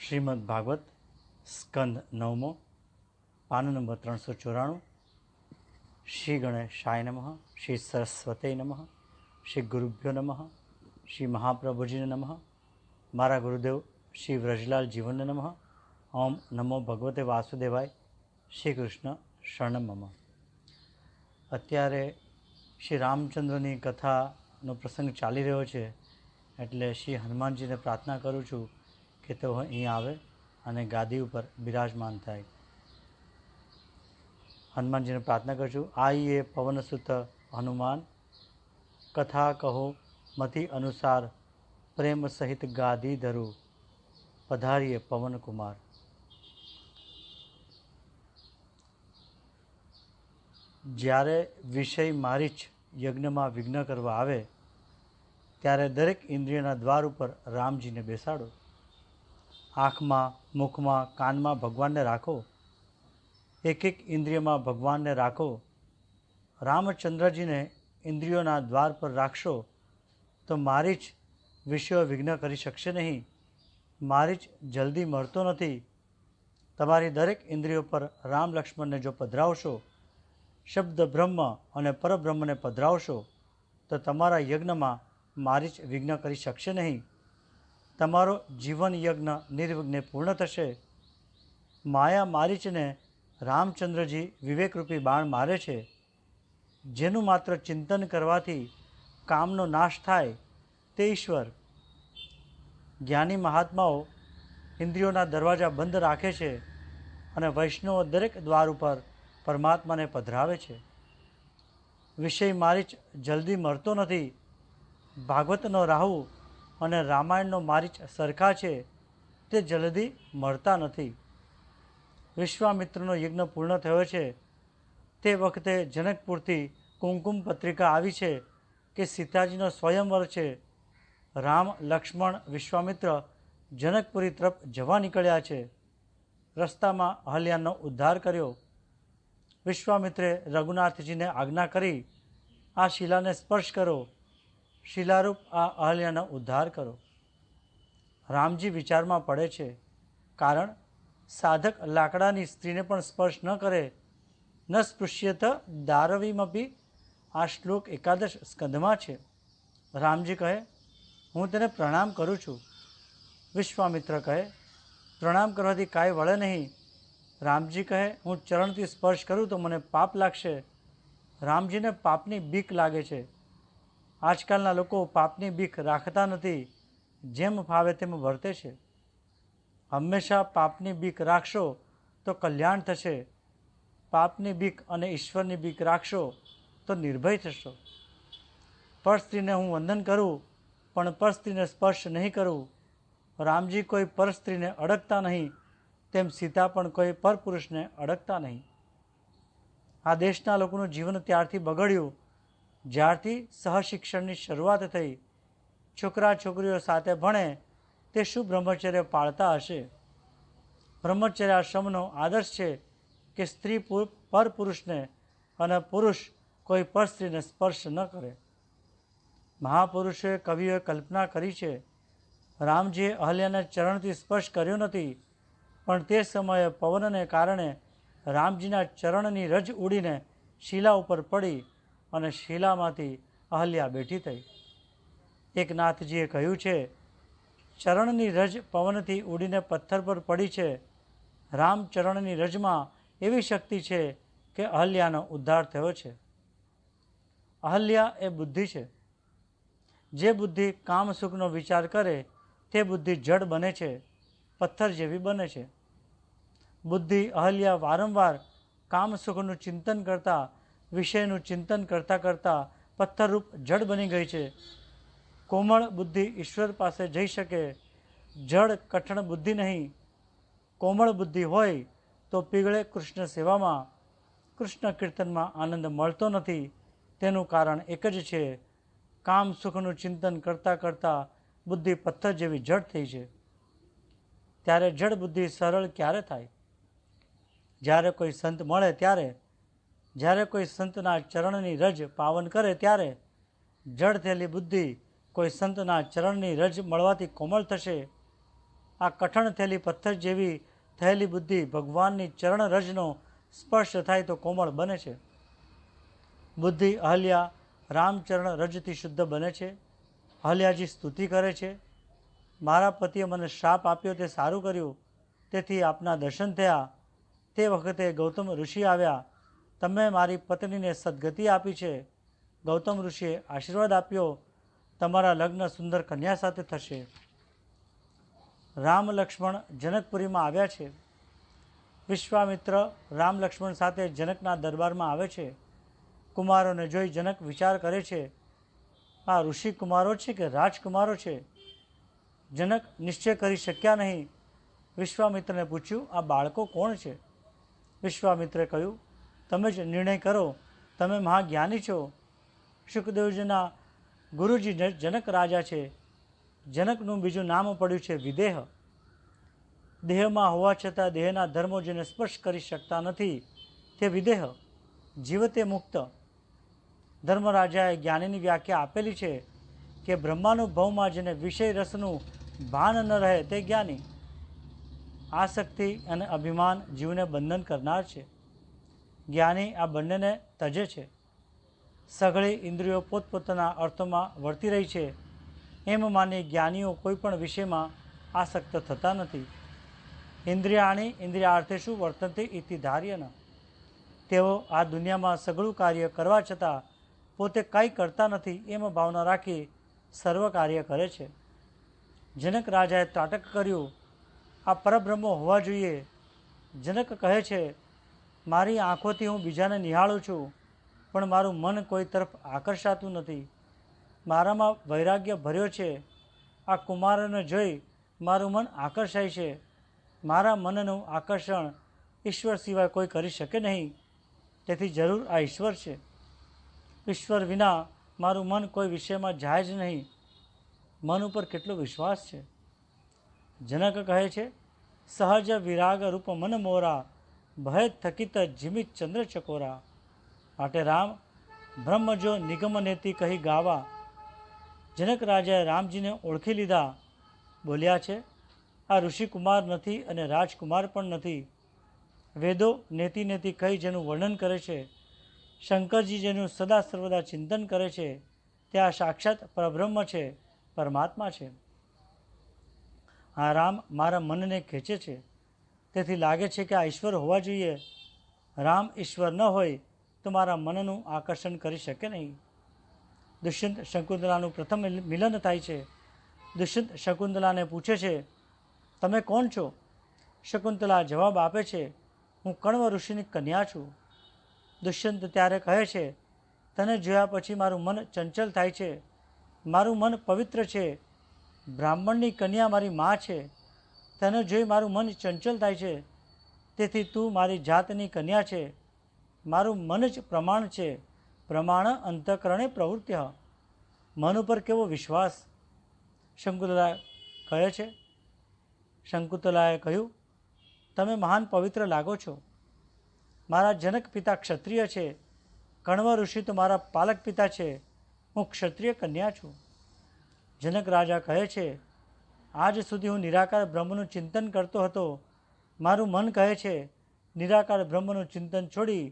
શ્રીમદ ભાગવત સ્કંદ નવમો PAN number 394। Shri ગણેશાય નમઃ, શ્રી સરસ્વતે નમઃ, શ્રી ગુરુભ્યો નમઃ, શ્રી મહાપ્રભુજીને નમઃ, મારા ગુરુદેવ શ્રી વ્રજલાલ જીવનને નમઃ। ઓમ નમો ભગવતે વાસુદેવાય, શ્રી કૃષ્ણ શરણમ મમ। અત્યારે શ્રી રામચંદ્રની કથાનો પ્રસંગ ચાલી રહ્યો છે, એટલે શ્રી હનુમાનજીને પ્રાર્થના કરું છું કે તેઓ અહીં આવે અને ગાદી ઉપર બિરાજમાન થાય। હનુમાનજીને પ્રાર્થના કરું છું, આઈએ પવનસુત હનુમાન, કથા કહો મતિ અનુસાર, પ્રેમ સહિત ગાદી ધરું, પધારીએ પવન કુમાર। જ્યારે વિષય મારીચ યજ્ઞમાં વિઘ્ન કરવા આવે ત્યારે દરેક ઇન્દ્રિયના દ્વાર ઉપર રામજીને બેસાડો। આંખમાં, મુખમાં, કાનમાં ભગવાનને રાખો, એક એક ઇન્દ્રિયમાં ભગવાનને રાખો। રામચંદ્રજીને ઇન્દ્રિયોના દ્વાર પર રાખશો તો મારીચ વિષયો વિઘ્ન કરી શકશે નહીં। મારીચ જલ્દી મળતો નથી। તમારી દરેક ઇન્દ્રિયો પર રામ લક્ષ્મણને જો પધરાવશો, શબ્દ બ્રહ્મ અને પરબ્રહ્મને પધરાવશો તો તમારા યજ્ઞમાં મારીચ વિઘ્ન કરી શકશે નહીં। તમારો જીવન યજ્ઞ નિર્વિઘ્ને પૂર્ણ થશે। માયા મારીચને રામચંદ્રજી વિવેકરૂપી બાણ મારે છે। જેનું માત્ર ચિંતન કરવાથી કામનો નાશ થાય તે ઈશ્વર। જ્ઞાની મહાત્માઓ ઇન્દ્રિયોના દરવાજા બંધ રાખે છે અને વૈષ્ણવો દરેક દ્વાર ઉપર પરમાત્માને પધરાવે છે। વિષય મારીચ જલ્દી મળતો નથી। ભાગવતનો રાહુ અને રામાયણનો મારીચ સરખા છે, તે જલ્દી મળતા નથી। વિશ્વામિત્રનો યજ્ઞ પૂર્ણ થયો છે, તે વખતે જનકપુરથી કુમકુમ પત્રિકા આવી છે કે સીતાજીનો સ્વયંવર છે। રામ, લક્ષ્મણ, વિશ્વામિત્ર જનકપુરી તરફ જવા નીકળ્યા છે। રસ્તામાં અહલ્યાનો ઉદ્ધાર કર્યો। વિશ્વામિત્રે રઘુનાથજીને આજ્ઞા કરી, આ શિલાને સ્પર્શ કરો, શિલારૂપ આ અહલ્યાનો ઉદ્ધાર કરો। રામજી વિચારમાં પડે છે, કારણ સાધક લાકડાની સ્ત્રીને પણ સ્પર્શ ન કરે। ન સ્પૃશ્યત દારવીમપી, આ શ્લોક 11 સ્કંદમાં છે। રામજી કહે, હું તેને પ્રણામ કરું છું। વિશ્વામિત્ર કહે, પ્રણામ કરવાથી કાંઈ વળે નહીં। રામજી કહે, હું ચરણથી સ્પર્શ કરું તો મને પાપ લાગશે। રામજીને પાપની બીક લાગે છે। આજકાલના લોકો પાપની બીક રાખતા નથી, જેમ ફાવે તેમ વર્તે છે। હંમેશા પાપની બીક રાખશો તો કલ્યાણ થશે। પાપની બીક અને ઈશ્વરની બીક રાખશો તો નિર્ભય થશો। પરસ્ત્રીને હું વંદન કરું પણ પરસ્ત્રીને સ્પર્શ નહીં કરું। રામજી કોઈ પરસ્ત્રીને અડકતા નહીં, તેમ સીતા પણ કોઈ પરપુરુષને અડકતા નહીં। આ દેશના લોકોનું જીવન ત્યારથી બગડ્યું જ્યારથી સહશિક્ષણની શરૂઆત થઈ। છોકરા છોકરીઓ સાથે ભણે તે શું બ્રહ્મચર્ય પાળતા હશે? બ્રહ્મચર્ય આશ્રમનો આદર્શ છે કે સ્ત્રી પરપુરુષને અને પુરુષ કોઈ પર સ્ત્રીને સ્પર્શ ન કરે। મહાપુરુષોએ, કવિઓએ કલ્પના કરી છે, રામજીએ અહલ્યાને ચરણથી સ્પર્શ કર્યો નથી, પણ તે સમયે પવનને કારણે રામજીના ચરણની રજ ઉડીને શિલા ઉપર પડી અને શિલામાંથી અહલ્યા બેઠી થઈ। એકનાથજીએ કહ્યું છે, ચરણની રજ પવનથી ઉડીને પથ્થર પર પડી છે। રામ ચરણની રજમાં એવી શક્તિ છે કે અહલ્યાનો ઉદ્ધાર થયો છે। અહલ્યા એ બુદ્ધિ છે। જે બુદ્ધિ કામ સુખનો વિચાર કરે તે બુદ્ધિ જડ બને છે, પથ્થર જેવી બને છે। બુદ્ધિ અહલ્યા વારંવાર કામ સુખનું ચિંતન કરતા, વિષયનું ચિંતન કરતાં કરતાં પથ્થરરૂપ જડ બની ગઈ છે। કોમળ બુદ્ધિ ઈશ્વર પાસે જઈ શકે, જડ કઠણ બુદ્ધિ નહીં। કોમળ બુદ્ધિ હોય તો પીગળે કૃષ્ણ સેવામાં, કૃષ્ણ કીર્તનમાં આનંદ મળતો નથી। તેનું કારણ એક જ છે, કામ સુખનું ચિંતન કરતાં કરતાં બુદ્ધિ પથ્થર જેવી જડ થઈ છે। ત્યારે જડ બુદ્ધિ સરળ ક્યારે થાય? જ્યારે કોઈ સંત મળે ત્યારે, જ્યારે કોઈ સંતના ચરણની રજ પાવન કરે ત્યારે જડ થયેલી બુદ્ધિ કોઈ સંતના ચરણની રજ મળવાથી કોમળ થશે। આ કઠણ થયેલી પથ્થર જેવી થયેલી બુદ્ધિ ભગવાનની ચરણ રજનો સ્પર્શ થાય તો કોમળ બને છે. બુદ્ધિ અહલ્યા રામચરણ રજથી શુદ્ધ બને છે. અહલ્યાજી સ્તુતિ કરે છે, મારા પતિએ મને શ્રાપ આપ્યો તે સારું કર્યું, તેથી આપના દર્શન થયા. તે વખતે ગૌતમ ઋષિ આવ્યા, તમે મારી પત્નીને સદગતિ આપી છે. ગૌતમ ઋષિએ આશીર્વાદ આપ્યો, તમારા લગ્ન સુંદર કન્યા સાથે થશે. રામ લક્ષ્મણ જનકપુરીમાં આવ્યા છે. વિશ્વામિત્ર રામ લક્ષ્મણ સાથે જનકના દરબારમાં આવે છે. કુમારોને જોઈ જનક વિચાર કરે છે, આ ઋષિ કુમારો છે કે રાજકુમારો છે? જનક નિશ્ચય કરી શક્યા નહીં. વિશ્વામિત્રને પૂછ્યું, આ બાળકો કોણ છે? વિશ્વામિત્રે કહ્યું, તમે જ નિર્ણય કરો, તમે મહાજ્ઞાની છો. શુકદેવજીના ગુરુજી જનક રાજા છે. જનકનું બીજું નામ પડ્યું છે વિદેહ. દેહમાં હોવા છતાં દેહના ધર્મો જેને સ્પર્શ કરી શકતા નથી તે વિદેહ, જીવતે મુક્ત. ધર્મરાજાએ જ્ઞાનીની વ્યાખ્યા આપેલી છે કે બ્રહ્માનુભવમાં જેને વિષય રસનું ભાન ન રહે તે જ્ઞાની. આસક્તિ અને અભિમાન જીવને બંધન કરનાર છે. જ્ઞાની આ બંનેને તજે છે. સઘળી ઇન્દ્રિયો પોતપોતાના અર્થોમાં વર્તી રહી છે એમ માની જ્ઞાનીઓ કોઈ પણ વિષયમાં આસક્ત થતા નથી. ઇન્દ્રિયાણી ઇન્દ્રિયાર્થેષુ વર્તન્તે ઇતિ ધાર્યન. તેઓ આ દુનિયામાં સઘળું કાર્ય કરવા છતાં પોતે કાંઈ કરતા નથી એમ ભાવના રાખી સર્વ કાર્ય કરે છે. જનક રાજાએ ત્રાટક કર્યું, આ પરબ્રહ્મો હોવા જોઈએ. જનક કહે છે, મારી આંખોથી હું બીજાને નિહાળું છું, પણ મારું મન કોઈ તરફ આકર્ષાતું નથી. મારામાં વૈરાગ્ય ભર્યો છે. આ કુમારોને જોઈ મારું મન આકર્ષાય છે. મારા મનનું આકર્ષણ ઈશ્વર સિવાય કોઈ કરી શકે નહીં, તેથી જરૂર આ ઈશ્વર છે. ઈશ્વર વિના મારું મન કોઈ વિષયમાં જાય જ નહીં. મન ઉપર કેટલો વિશ્વાસ છે. જનક કહે છે, સહજ વિરાગ રૂપ મન મોરા, ભય થકિત જીમિત ચંદ્ર ચકોરા. માટે રામ બ્રહ્મ જો નિગમ નેતિ કહી ગાવા. જનક રાજાએ રામજીને ઓળખી લીધા. બોલ્યા છે, આ ઋષિકુમાર નથી અને રાજકુમાર પણ નથી. વેદો નેતિ નેતિ કહી જેનું વર્ણન કરે છે, શંકરજી જેનું સદા સર્વદા ચિંતન કરે છે, તે આ સાક્ષાત પરબ્રહ્મ છે, પરમાત્મા છે. આ રામ મારા મનને ખેંચે છે, તેથી લાગે છે કે આ ઈશ્વર હોવા જોઈએ. રામ ઈશ્વર ન હોય તો મારા મનનું આકર્ષણ કરી શકે નહીં. દુષ્યંત શકુંતલાનું પ્રથમ મિલન થાય છે. દુષ્યંત શકુંતલાને પૂછે છે, તમે કોણ છો? શકુંતલા જવાબ આપે છે, હું કણવ ઋષિની કન્યા છું. દુષ્યંત ત્યારે કહે છે, તને જોયા પછી મારું મન ચંચલ થાય છે. મારું મન પવિત્ર છે. બ્રાહ્મણની કન્યા મારી મા છે. તને જોઈ મારું મન ચંચલ થાય છે. તેથી તું મારી જાતની કન્યા છે. મારું મન જ પ્રમાણ છે. પ્રમાણ અંતઃકરણે પ્રવૃત્તિ. મન ઉપર કેવો વિશ્વાસ! શકુંતલા કહે છે. શકુંતલાએ કહ્યું, તમે મહાન પવિત્ર લાગો છો. મારા જનક પિતા ક્ષત્રિય છે. કણવ ઋષિ તો મારા પાલક પિતા છે. હું ક્ષત્રિય કન્યા છું. જનક રાજા કહે છે, આજ સુધી હું નિરાકાર બ્રહ્મનું ચિંતન કરતો હતો. મારું મન કહે છે, નિરાકાર બ્રહ્મનું ચિંતન છોડી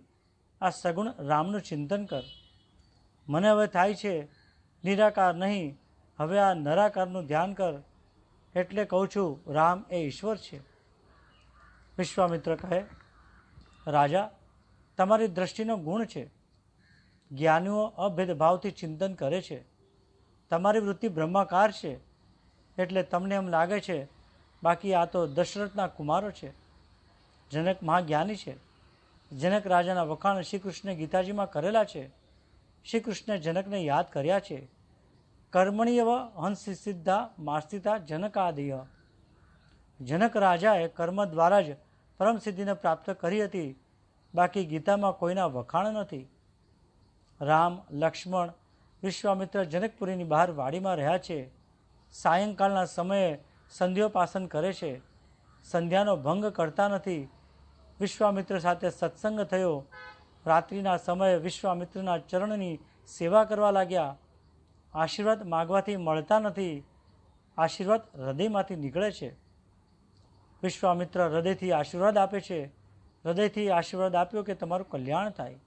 આ સગુણ રામનું ચિંતન કર. મને હવે થાય છે, નિરાકાર નહીં, હવે આ નરાકારનું ધ્યાન કર. એટલે કહું છું, રામ એ ઈશ્વર છે. વિશ્વામિત્ર કહે, રાજા, તમારી દ્રષ્ટિનો ગુણ છે. જ્ઞાનીઓ અભેદભાવથી ચિંતન કરે છે. તમારી વૃત્તિ બ્રહ્માકાર છે, એટલે તમને એમ લાગે છે, બાકી આ તો દશરથના કુમારો છે. જનક મહાજ્ઞાની છે. જનક રાજાના વખાણ શ્રી કૃષ્ણે ગીતાજીમાં કરેલા છે. શ્રી કૃષ્ણે જનકને યાદ કર્યા છે. કર્મણીયવ હંસિ સિદ્ધા માસ્તિતા જનકાદિય. જનક રાજાએ કર્મ દ્વારા જ પરમસિદ્ધિને પ્રાપ્ત કરી હતી, બાકી ગીતામાં કોઈના વખાણ નથી. રામ, લક્ષ્મણ, વિશ્વામિત્ર જનકપુરીની બહાર વાડીમાં રહ્યા છે. સાયંકાળના સમયે સંધ્યોપાસન કરે છે. સંધ્યાનો ભંગ કરતા નથી. વિશ્વામિત્ર સાથે સત્સંગ થયો. રાત્રિના સમયે વિશ્વામિત્રના ચરણની સેવા કરવા લાગ્યા. આશીર્વાદ માગવાથી મળતા નથી. આશીર્વાદ હૃદયમાંથી નીકળે છે. વિશ્વામિત્ર હૃદયથી આશીર્વાદ આપે છે. હૃદયથી આશીર્વાદ આપ્યો કે તમારું કલ્યાણ થાય.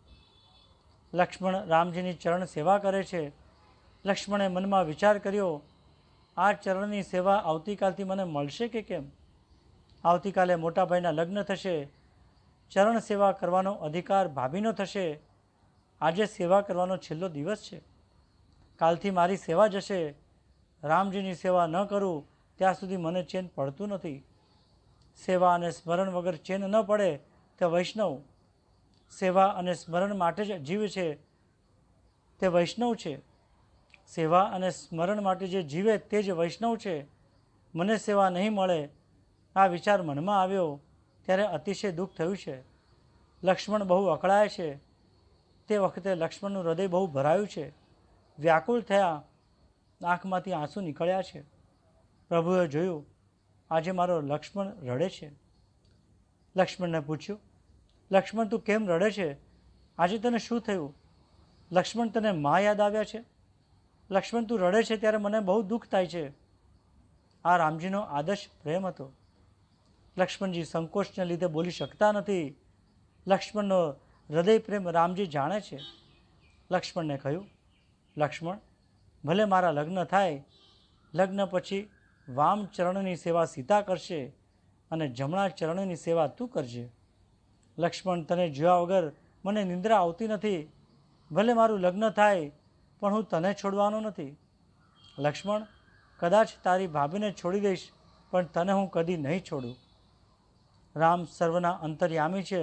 લક્ષ્મણ રામજીની ચરણ સેવા કરે છે. લક્ષ્મણે મનમાં વિચાર કર્યો, આ ચરણની સેવા આવતીકાલથી મને મળશે કે કેમ? આવતીકાલે મોટા ભાઈના લગ્ન થશે. ચરણ સેવા કરવાનો અધિકાર ભાભીનો થશે. આજે સેવા કરવાનો છેલ્લો દિવસ છે. કાલથી મારી સેવા જશે. રામજીની સેવા ન કરું ત્યાં સુધી મને ચેન પડતું નથી. સેવા અને સ્મરણ વગર ચેન ન પડે તે વૈષ્ણવ. સેવા અને સ્મરણ માટે જ જીવે છે તે વૈષ્ણવ છે. સેવા અને સ્મરણ માટે જે જીવે તે જ વૈષ્ણવ છે. મને સેવા નહીં મળે આ વિચાર મનમાં આવ્યો ત્યારે અતિશય દુઃખ થયું છે. લક્ષ્મણ બહુ અકળાય છે. તે વખતે લક્ષ્મણનું હૃદય બહુ ભરાયું છે. વ્યાકુળ થયા. આંખમાંથી આંસુ નીકળ્યા છે. પ્રભુએ જોયું, આજે મારો લક્ષ્મણ રડે છે. લક્ષ્મણને પૂછ્યું, લક્ષ્મણ તું કેમ રડે છે? આજે તને શું થયું? લક્ષ્મણ તને મા યાદ આવ્યા છે? લક્ષ્મણ તું રડે છે ત્યારે મને બહુ દુઃખ થાય છે. આ રામજીનો આદર્શ પ્રેમ હતો. લક્ષ્મણજી સંકોચને લીધે બોલી શકતા નથી. લક્ષ્મણનો હૃદય પ્રેમ રામજી જાણે છે. લક્ષ્મણને કહ્યું, લક્ષ્મણ ભલે મારા લગ્ન થાય, લગ્ન પછી વામ ચરણની સેવા સીતા કરશે અને જમણા ચરણની સેવા તું કરજે. લક્ષ્મણ તને જોયા વગર મને નિંદ્રા આવતી નથી. ભલે મારું લગ્ન થાય પણ હું તને છોડવાનો નથી. લક્ષ્મણ કદાચ તારી ભાભીને છોડી દઈશ પણ તને હું કદી નહીં છોડું. રામ સર્વના અંતર્યામી છે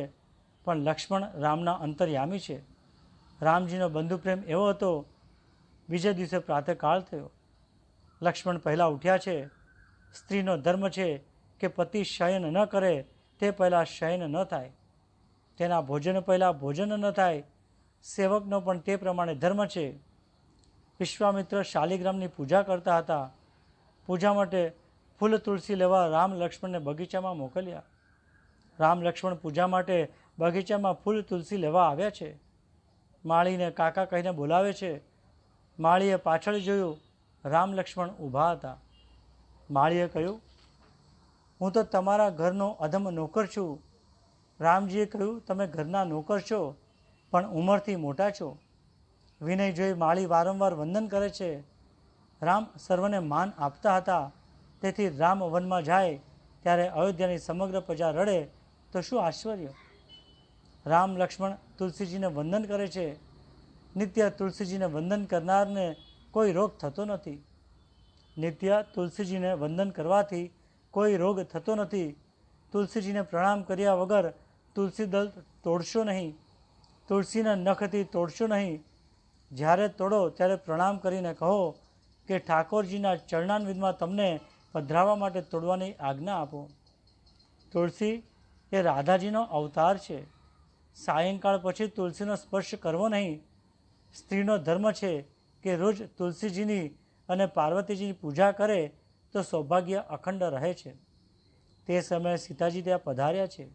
પણ લક્ષ્મણ રામના અંતર્યામી છે. રામજીનો બંધુપ્રેમ એવો હતો. બીજે દિવસે પ્રાતઃકાળ થયો. લક્ષ્મણ પહેલાં ઉઠ્યા છે. સ્ત્રીનો ધર્મ છે કે પતિ શયન ન કરે તે પહેલાં શયન ન થાય, તેના ભોજન પહેલાં ભોજન ન થાય. સેવકનો પણ તે પ્રમાણે ધર્મ છે. વિશ્વામિત્ર શાલિગ્રામની પૂજા કરતા હતા. પૂજા માટે ફૂલ તુલસી લેવા રામ લક્ષ્મણને બગીચામાં મોકલ્યા. રામ લક્ષ્મણ પૂજા માટે બગીચામાં ફૂલ તુલસી લેવા આવ્યા છે. માળીને કાકા કહીને બોલાવે છે. માળીએ પાછળ જોયું. રામ લક્ષ્મણ ઊભા હતા. માળીએ કહ્યું, હું તો તમારા ઘરનો અધમ નોકર છું. રામજીએ કહ્યું, તમે ઘરના નોકર છો પણ ઉંમરથી મોટા છો. વિનય જોઈ માળી વારંવાર વંદન કરે છે. રામ સર્વને માન આપતા હતા. તેથી રામ વનમાં જાય ત્યારે અયોધ્યાની સમગ્ર પ્રજા રડે તો શું આશ્ચર્ય. રામ લક્ષ્મણ તુલસીજીને વંદન કરે છે. નિત્ય તુલસીજીને વંદન કરનારને કોઈ રોગ થતો નથી. નિત્ય તુલસીજીને વંદન કરવાથી કોઈ રોગ થતો નથી. તુલસીજીને પ્રણામ કર્યા વગર તુલસી દળ તોડશો નહીં. તુલસીના નખથી તોડશો નહીં. જ્યારે તોડો ત્યારે પ્રણામ કરીને કહો કે ઠાકોરજીના ચરણાન્વિદમાં તમને પધરાવવા માટે તોડવાની આજ્ઞા આપો. તુલસી એ રાધાજીનો અવતાર છે. સાયંકાળ પછી તુલસીનો સ્પર્શ કરવો નહીં. સ્ત્રીનો ધર્મ છે કે રોજ તુલસીજીની અને પાર્વતીજીની પૂજા કરે તો સૌભાગ્ય અખંડ રહે છે. તે સમયે સીતાજી ત્યાં પધાર્યા છે.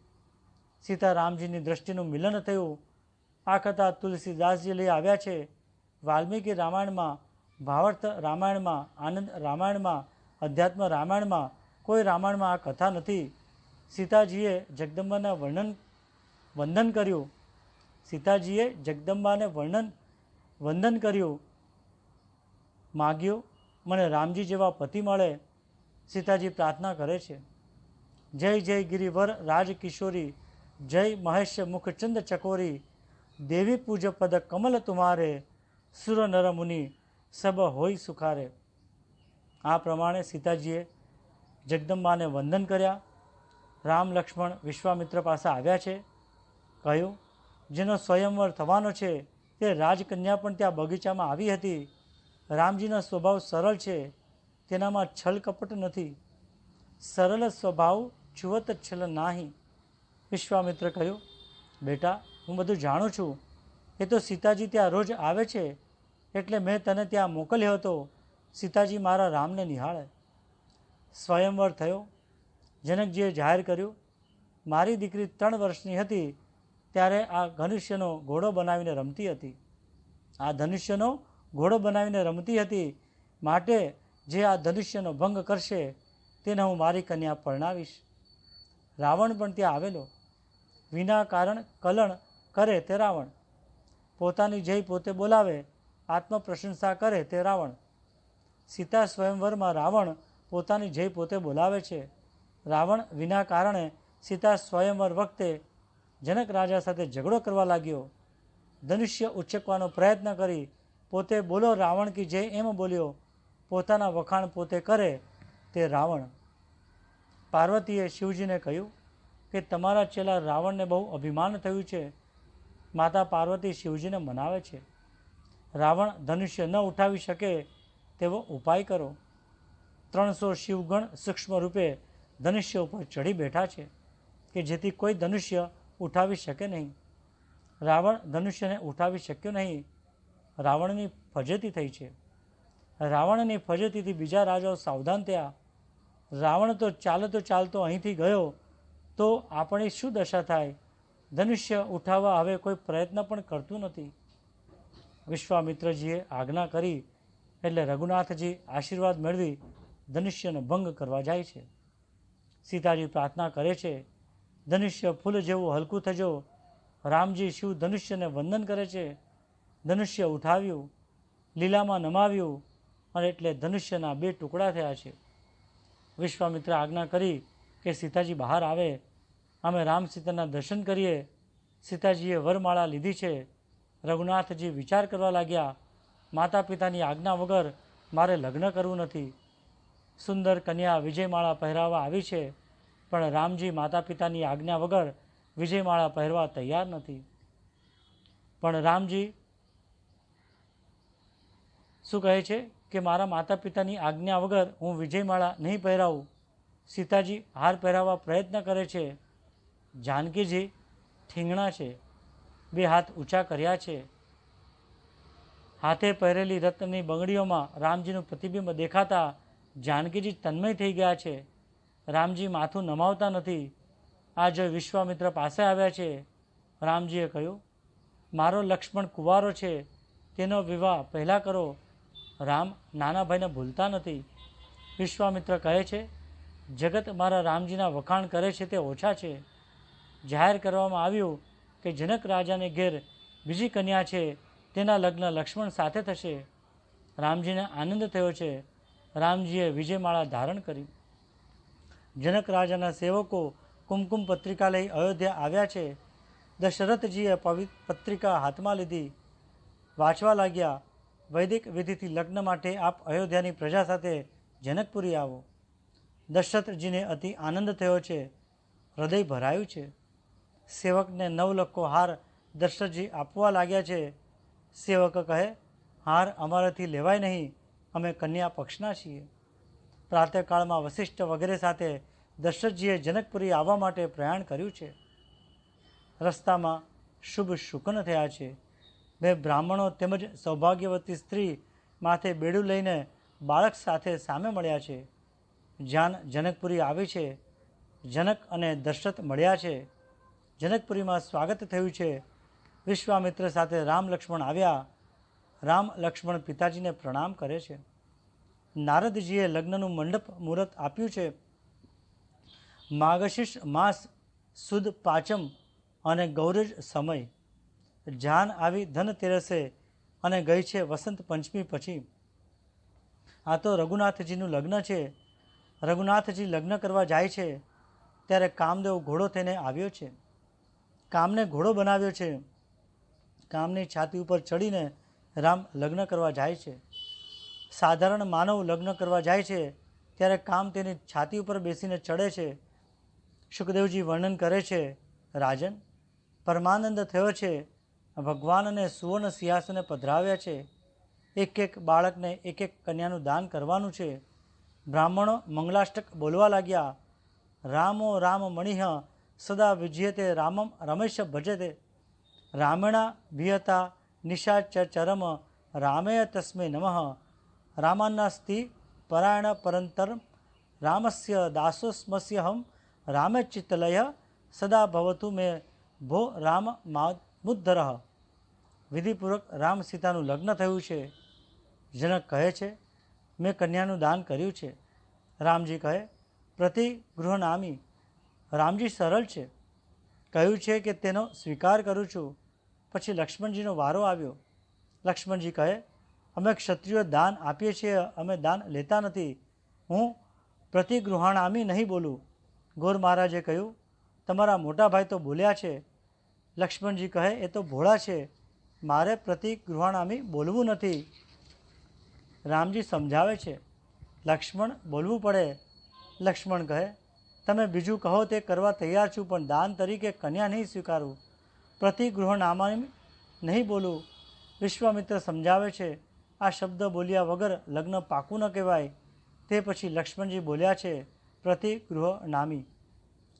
સીતારામજીની દ્રષ્ટિનું મિલન થયું. આ કથા તુલસીદાસજી લઈ આવ્યા છે. વાલ્મીકી રામાયણમાં, ભાવાર્થ રામાયણમાં, આનંદ રામાયણમાં, અધ્યાત્મ રામાયણમાં કોઈ રામાયણમાં આ કથા નથી. સીતાજીએ જગદંબાને વંદન કર્યું. સીતાજીએ જગદંબાને વંદન કર્યું, માગ્યું મને રામજી જેવા પતિ મળે. સીતાજી પ્રાર્થના કરે છે, જય જય ગિરિવર રાજકિશોરી, જય મહેશ મુખચંદ ચકોરી, દેવી પૂજ પદ કમલ તુમારે, સુર નર મુનિ સબ હોય સુખારે. આ પ્રમાણે સીતાજીએ જગદંબાને વંદન કર્યા. રામ લક્ષ્મણ વિશ્વામિત્ર પાસે આવ્યા છે. કહ્યું, જેનો સ્વયંવર થવાનો છે તે રાજકન્યા પણ ત્યાં બગીચામાં આવી હતી. રામજીનો સ્વભાવ સરળ છે, તેનામાં છલ કપટ નથી. સરળ સ્વભાવ છુવત છલ નાહી. વિશ્વામિત્ર કહ્યું, બેટા હું બધું જાણું છું. એ તો સીતાજી ત્યાં રોજ આવે છે એટલે મેં તને ત્યાં મોકલ્યો હતો. સીતાજી મારા રામને નિહાળે. સ્વયંવર થયો. જનકજીએ જાહેર કર્યું, મારી દીકરી 3 વર્ષની હતી ત્યારે આ ધનુષ્યનો ઘોડો બનાવીને રમતી હતી. આ ધનુષ્યનો ઘોડો બનાવીને રમતી હતી. માટે જે આ ધનુષ્યનો ભંગ કરશે તેને હું મારી કન્યા પરણાવીશ. રાવણ પણ ત્યાં આવેલો. વિના કારણ કલણ કરે તે રાવણ. પોતાની જય પોતે બોલાવે, આત્મપ્રશંસા કરે તે રાવણ. સીતા સ્વયંવરમાં રાવણ પોતાની જય પોતે બોલાવે છે. રાવણ વિના કારણે સીતા સ્વયંવર વખતે જનક રાજા સાથે ઝઘડો કરવા લાગ્યો. ધનુષ્ય ઉચ્ચકવાનો પ્રયત્ન કરી પોતે બોલો રાવણ કી જય એમ બોલ્યો. પોતાના વખાણ પોતે કરે તે રાવણ. પાર્વતીએ શિવજીને કહ્યું કે તમારા ચેલા રાવણને બહુ અભિમાન થયું છે. માતા પાર્વતી શિવજીને મનાવે છે. રાવણ ધનુષ્ય ન ઉઠાવી શકે તેવો ઉપાય કરો. 300 શિવગણ સૂક્ષ્મ રૂપે ધનુષ્ય ઉપર ચડી બેઠા છે કે જેથી કોઈ ધનુષ્ય ઉઠાવી શકે નહીં. રાવણ ધનુષ્યને ઉઠાવી શક્યો નહીં. રાવણની ફજેતી થઈ છે. રાવણની ફજેતીથી બીજા રાજાઓ સાવધાન થયા. રાવણ તો ચાલતો અહીંથી ગયો તો આપણી શું દશા થાય? ધનુષ્ય ઉઠાવવા હવે કોઈ પ્રયત્ન પણ કરતું નથી. વિશ્વામિત્રજીએ આજ્ઞા કરી એટલે રઘુનાથજી આશીર્વાદ મેળવી ધનુષ્યનો ભંગ કરવા જાય છે. સીતાજી પ્રાર્થના કરે છે, ધનુષ્ય ફૂલ જેવું હલકું થજો. રામજી શિવ ધનુષ્યને વંદન કરે છે. ધનુષ્ય ઉઠાવ્યું, લીલામાં નમાવ્યું અને એટલે ધનુષ્યના 2 ટુકડા થયા છે. વિશ્વામિત્ર આજ્ઞા કરી કે સીતાજી બહાર આવે, અમે રામ સીતાના દર્શન કરીએ. સીતાજીએ વરમાળા લીધી છે. રઘુનાથજી વિચાર કરવા લાગ્યા, માતા પિતાની આજ્ઞા વગર મારે લગ્ન કરવું નથી. સુંદર કન્યા વિજયમાળા પહેરાવવા આવી છે, પણ રામજી માતા પિતાની આજ્ઞા વગર વિજયમાળા પહેરવા તૈયાર નથી. પણ રામજી શું કહે છે કે મારા માતા પિતાની આજ્ઞા વગર હું વિજયમાળા નહીં પહેરાવું. સીતાજી હાર પહેરાવવા પ્રયત્ન કરે છે. જાનકીજી ઠીંગણા છે, 2 હાથ ઊંચા કર્યા છે. હાથે પહેરેલી રત્નની બંગડીઓમાં રામજીનું પ્રતિબિંબ દેખાતા જાનકીજી તન્મય થઈ ગયા છે. રામજી માથું નમાવતા નથી. આ જોઈ વિશ્વામિત્ર પાસે આવ્યા છે. રામજીએ કહ્યું, મારો લક્ષ્મણ કુંવારો છે, તેનો વિવાહ પહેલાં કરો. રામ નાના ભાઈને ભૂલતા નથી. વિશ્વામિત્ર કહે છે, જગત મારા રામજીના વખાણ કરે છે તે ઓછા છે. જાહેર કરવામાં આવ્યું કે જનક રાજાને ઘેર બીજી કન્યા છે, તેના લગ્ન લક્ષ્મણ સાથે થશે. રામજીને આનંદ થયો છે. રામજીએ વિજયમાળા ધારણ કરી. જનક રાજાના સેવકો કુમકુમ પત્રિકા લઈ અયોધ્યા આવ્યા છે. દશરથજીએ પત્રિકા હાથમાં લીધી, વાંચવા લાગ્યા, વૈદિક વિધિથી લગ્ન માટે આપ અયોધ્યાની પ્રજા સાથે જનકપુરી આવો. દશરથજીને અતિ આનંદ થયો છે. હૃદય ભરાયું છે. સેવકને 9 લખો હાર દશરથજી આપવા લાગ્યા છે. સેવક કહે, હાર અમારાથી લેવાય નહીં, અમે કન્યા પક્ષના છીએ. પ્રાતઃકાળમાં વશિષ્ઠ વગેરે સાથે દશરથજીએ જનકપુરી આવવા માટે પ્રયાણ કર્યું છે. રસ્તામાં શુભ શુકન થયા છે. 2 બ્રાહ્મણો તેમજ સૌભાગ્યવતી સ્ત્રી માથે બેડું લઈને બાળક સાથે સામે મળ્યા છે. જાન જનકપુરી આવી છે. જનક અને દશરથ મળ્યા છે. જનકપુરીમાં સ્વાગત થયું છે. વિશ્વામિત્ર સાથે રામ લક્ષ્મણ આવ્યા. રામ લક્ષ્મણ પિતાજીને પ્રણામ કરે છે. નારદજીએ લગ્નનું મંડપ મુહૂર્ત આપ્યું છે. માગશીર્ષ માસ સુદ પાંચમ અને ગૌરજ સમય. જાન આવી ધનતેરસે અને ગઈ છે વસંત પંચમી પછી. આ તો રઘુનાથજીનું લગ્ન છે. રઘુનાથજી લગ્ન કરવા જાય છે ત્યારે કામદેવ ઘોડો થઈને આવ્યો છે. કામને ઘોડો બનાવ્યો છે. કામની છાતી ઉપર ચડીને રામ લગ્ન કરવા જાય છે. સાધારણ માનવ લગ્ન કરવા જાય છે ત્યારે કામ તેની છાતી ઉપર બેસીને ચડે છે. સુખદેવજી વર્ણન કરે છે, રાજન, પરમાનંદ થયો છે. ભગવાનને સુવર્ણ સિંહાસને પધરાવ્યા છે. એક બાળકને એક કન્યાનું દાન કરવાનું છે. બ્રાહ્મણો મંગલાષ્ટક બોલવા લાગ્યા. રામો રામ મણિહ સદા વિજ્યતે રામમ રમેશ ભજતે. રામેણા ભિયતા નિશાચરમ રામેય તસ્મે નમઃ. રામાન્નાસ્તિ પરાયણ પરંતર રામસ્ય દાસોસ્મસ્યહમ રામે ચિત્તલય સદા ભવતુ મે ભો રામ મુદ્ધર. વિધિપૂર્વક રામ સીતાનું લગ્ન થયું છે. જનક કહે છે, મેં કન્યાનું દાન કર્યું છે. રામજી કહે, પ્રતિ ગૃહનામી રામજી સરળ છે, કહ્યું છે કે તેનો સ્વીકાર કરું છું. પછી લક્ષ્મણજીનો વારો આવ્યો. લક્ષ્મણજી કહે, અમે ક્ષત્રિયો દાન આપીએ છીએ, અમે દાન લેતા નથી. હું પ્રતિગૃહાણામી નહીં બોલું. ગોર મહારાજે કહ્યું, તમારા મોટા ભાઈ તો બોલ્યા છે. લક્ષ્મણજી કહે, એ તો ભોળા છે, મારે પ્રતિગૃહાણામી બોલવું નથી. રામજી સમજાવે છે, લક્ષ્મણ બોલવું પડે. લક્ષ્મણ કહે, તમે બીજું કહો તે કરવા તૈયાર છું, પણ દાન તરીકે કન્યા નહીં સ્વીકારું, પ્રતિગૃહનામાની નહીં બોલું. વિશ્વામિત્ર સમજાવે છે, આ શબ્દ બોલ્યા વગર લગ્ન પાકું ન કહેવાય. તે પછી લક્ષ્મણજી બોલ્યા છે, પ્રતિગૃહનામી.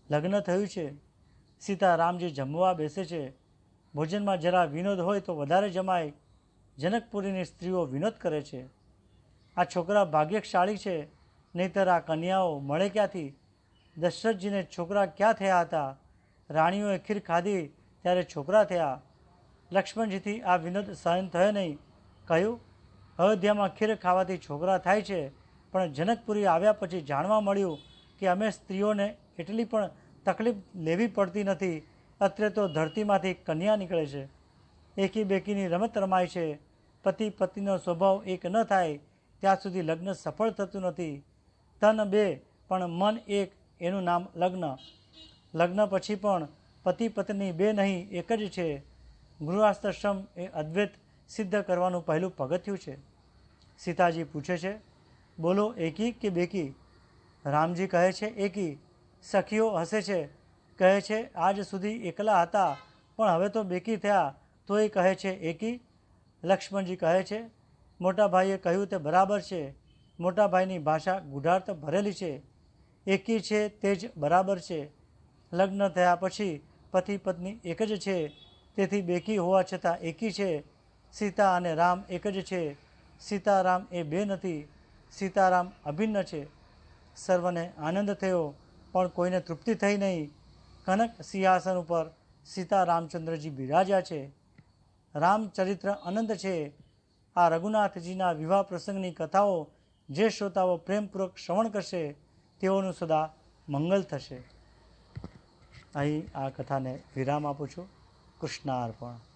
લગ્ન થયું છે. સીતારામજી જમવા બેસે છે. ભોજનમાં જરા વિનોદ હોય તો વધારે જમાય. જનકપુરીની સ્ત્રીઓ વિનોદ કરે છે. આ છોકરા ભાગ્યશાળી છે, નહીંતર આ કન્યાઓ મળે ક્યાંથી? દશરથજીને છોકરા ક્યાં થયા હતા? રાણીઓએ ખીર ખાધી ત્યારે છોકરા થયા. લક્ષ્મણજીથી આ વિનોદ સહન થયો નહીં. કહ્યું, અયોધ્યામાં ખીર ખાવાથી છોકરા થાય છે, પણ જનકપુરી આવ્યા પછી જાણવા મળ્યું કે અમે સ્ત્રીઓને એટલી પણ તકલીફ લેવી પડતી નથી. અત્રે તો ધરતીમાંથી કન્યા નીકળે છે. એકી બેકીની રમત રમાય છે. પતિ પત્નીનો સ્વભાવ એક ન થાય ત્યાં સુધી લગ્ન સફળ થતું નથી. તન બે પણ મન એક, એનું નામ લગ્ન. લગ્ન પછી પણ પતિ પત્ની બે નહીં, એક જ છે. ગૃહસ્થાશ્રમ એ અદ્વૈત સિદ્ધ કરવાનું પહેલું પગથિયું છે. સીતાજી પૂછે છે, બોલો એકી કે બેકી? રામજી કહે છે, એકી. સખીઓ હસે છે, કહે છે, આજ સુધી એકલા હતા પણ હવે તો બેકી થયા, તો એ કહે છે એકી. લક્ષ્મણજી કહે છે, મોટા ભાઈએ કહ્યું તે બરાબર છે. મોટા ભાઈની ભાષા ગુઢાર્થ ભરેલી છે. એકી છે તે જ બરાબર છે. લગ્ન થયા પછી પતિ પત્ની એક જ છે, તેથી બેકી હોવા છતાં એકી છે. સીતા અને રામ એક જ છે. સીતારામ એ બે નથી. સીતારામ અભિન્ન છે. સર્વને આનંદ થયો, પણ કોઈને તૃપ્તિ થઈ નહીં. કનક સિંહાસન ઉપર સીતા રામચંદ્રજી બિરાજ્યા છે. રામચરિત્ર અનંત છે. આ રઘુનાથજીના વિવાહ પ્રસંગની કથાઓ જે શ્રોતાઓ પ્રેમપૂર્વક શ્રવણ કરશે તેઓનું સદા મંગલ થશે. અહીં આ કથાને વિરામ આપું છું. કૃષ્ણાર્પણ.